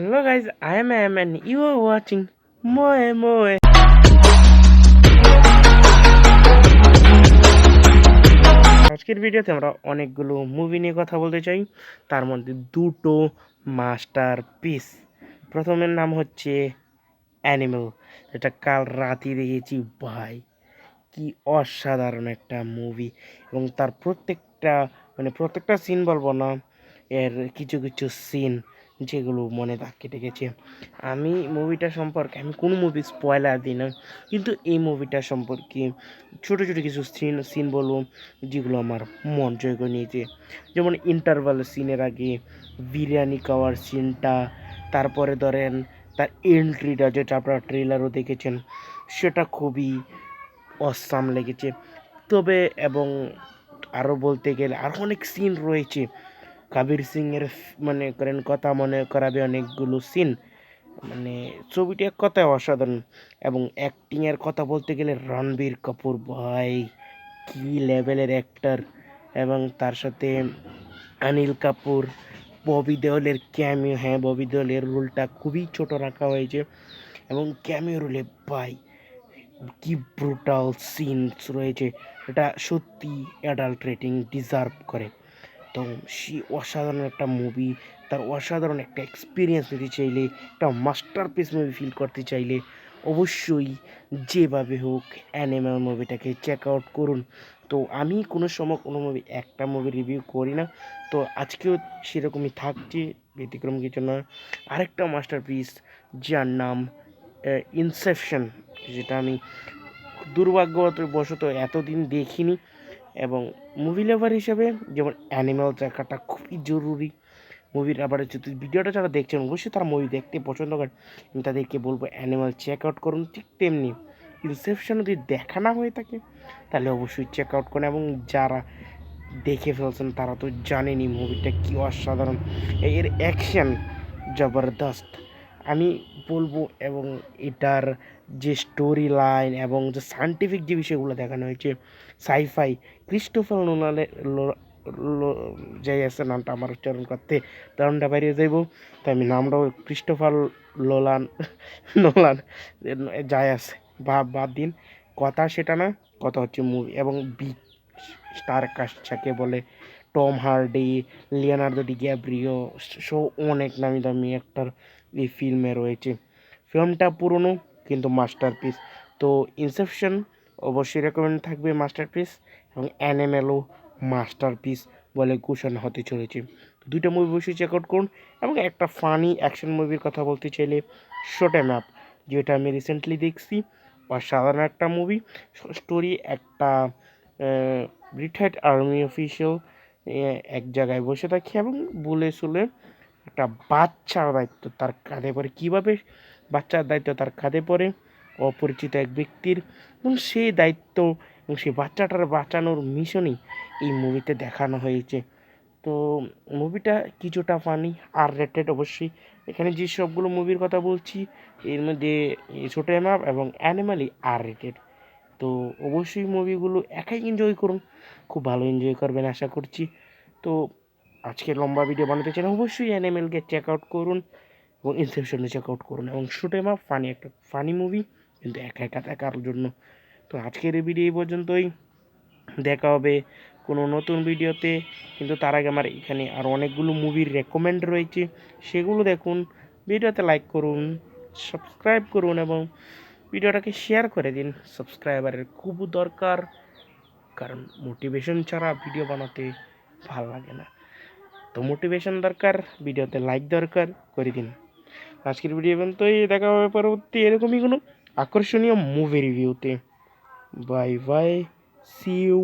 Hello guys, I am Am and you are watching Moe Moe. আজকের ভিডিওতে আমরা অনেকগুলো মুভি নিয়ে কথা বলতে চাই, তার মধ্যে দুটো মাস্টার পিস। প্রথমের নাম হচ্ছে অ্যানিমেল, যেটা কাল রাতে দেখেছি। ভাই কি অসাধারণ একটা মুভি, এবং তার প্রত্যেকটা সিন বলবো না, এর কিছু কিছু সিন যেগুলো মনে দাগ কেটে গেছে। আমি কোনো মুভি স্পয়লার দিই না, কিন্তু এই মুভিটা সম্পর্কে ছোটো ছোটো কিছু সিন বলবো যেগুলো আমার মন জয় করে নিয়েছে। যেমন ইন্টারভাল সিনের আগে বিরিয়ানি খাওয়ার সিনটা, তারপরে ধরেন তার এন্ট্রিটা, যেটা আপনারা ট্রেলারও দেখেছেন, সেটা খুবই অসাম লেগেছে। এবং আরও বলতে গেলে আরও অনেক সিন রয়েছে। কবির সিংয়ের কথা মনে করাবে অনেকগুলো সিন। ছবিটি এক কথায় অসাধারণ। এবং অ্যাক্টিংয়ের কথা বলতে গেলে রণবীর কাপুর, ভাই কি লেভেলের অ্যাক্টর। এবং তার সাথে অনিল কাপুর, ববি দেওলের ক্যামিও। হ্যাঁ, ববি দেওলের রোলটা খুবই ছোট রাখা হয়েছে, এবং ক্যামিও রোলে ভাই কি ব্রুটাল সিনস রয়েছে, এটা সত্যি অ্যাডাল্ট রেটিং ডিজার্ভ করে। তো অসাধারণ একটা মুভি, তার অসাধারণ একটা এক্সপিরিয়েন্স নিতে চাইলে, একটা মাস্টারপিস মুভি ফিল করতে চাইলে অবশ্যই যেভাবে হোক অ্যানিমাল মুভিটাকে চেক আউট করুন। তো আমি কোনো সময় কোনো একটা মুভি রিভিউ করি না, তো আজকেও সেরকমই থাকছে, ব্যতিক্রম কিছু না। আরেকটা মাস্টারপিস যার নাম ইনসেপশন, যেটা আমি দুর্ভাগ্যবশত এতদিন দেখিনি। এবং মুভি লাভার হিসাবে যেমন অ্যানিমাল দেখাটা খুবই জরুরি। আবার যদি ভিডিওটা যারা দেখছেন অবশ্যই তারা মুভি দেখতে পছন্দ করেন, আমি তাদেরকে বলবো অ্যানিমাল চেক আউট করুন। ঠিক তেমনি ইনসেপশন যদি দেখা না হয়ে থাকে তাহলে অবশ্যই চেক আউট করুন। এবং যারা দেখে ফেলছেন তারা তো জানেনই মুভিটা কি অসাধারণ, এর অ্যাকশন জবরদস্ত আমি বলবো। এবং এটার যে স্টোরি লাইন এবং যে সায়েন্টিফিক যে বিষয়গুলো দেখানো হয়েছে, সাইফাই, ক্রিস্টোফার নোলানের যাই আছে, নামটা আমার উচ্চারণ করতে দারুণটা বাইরে যাইব, তাই আমি নামটাও ক্রিস্টোফার নোলান যাই আছে বাদ দিন। কথা সেটা না, কথা হচ্ছে মুভি এবং বিগ স্টার কাস্ট যাকে বলে, Tom Hardy, Leonardo DiCaprio so অনেক নামি দামি অ্যাক্টর এই ফিল্মে রয়েছে। ফিল্মটা পুরনো কিন্তু মাস্টারপিস। তো ইনসেপশন অবশ্যই রেকমেন্ড থাকবে মাস্টারপিস, এবং অ্যানিমেলও মাস্টারপিস বলে ঘোষণা হতে চলেছে। দুইটা মুভি অবশ্যই চেক আউট করুন। এবং একটা ফানি অ্যাকশন মুভির কথা বলতে চাইলে শর্ট ম্যাপ, যেটা আমি রিসেন্টলি দেখছি, অসাধারণ একটা মুভি। স্টোরি একটা রিটায়ার্ড আর্মি অফিসিয়াল এক জায়গায় বসে থাকে এবং বলে শুলে একটা বাচ্চার দায়িত্ব তার কাঁধে পড়ে, কীভাবে বাচ্চার দায়িত্ব তার কাঁধে পড়ে অপরিচিত এক ব্যক্তির, এবং সেই দায়িত্ব এবং সেই বাচ্চাটার বাঁচানোর মিশনই এই মুভিতে দেখানো হয়েছে। তো মুভিটা কিছুটা ফানি, আর রেটেড অবশ্যই। এখানে যে সবগুলো মুভির কথা বলছি এর মধ্যে ছোট ম্যাপ এবং অ্যানিমালি আর রেটেড। তো অবশ্যই মুভিগুলো একাই এনজয় করুন, খুব ভালো এনজয় করবেন আশা করছি। তো আজকে লম্বা ভিডিও বানাতে চান অবশ্যই অ্যানিমেলকে চেক আউট করুন, এবং ইনসেপশনে চেক আউট করুন। এবং শুট এম আপ একটা ফানি মুভি, কিন্তু একা একা দেখার জন্য। তো আজকের এই ভিডিও এই পর্যন্তই, দেখা হবে কোনো নতুন ভিডিওতে। কিন্তু তার আগে আমার এখানে আরও অনেকগুলো মুভির রেকমেন্ড রয়েছে, সেগুলো দেখুন। ভিডিওতে লাইক করুন, সাবস্ক্রাইব করুন, এবং ভিডিওটাকে শেয়ার করে দিন। সাবস্ক্রাইবারের খুব দরকার, কারণ মোটিভেশন ছাড়া ভিডিও বানাতে ভালো লাগে না। তো মোটিভেশন দরকার, ভিডিওতে লাইক দরকার, করে দিন। আজকের ভিডিও পর্যন্তই, দেখা হবে পরবর্তী এরকমই কোনো আকর্ষণীয় মুভি রিভিউতে। Bye bye, see you.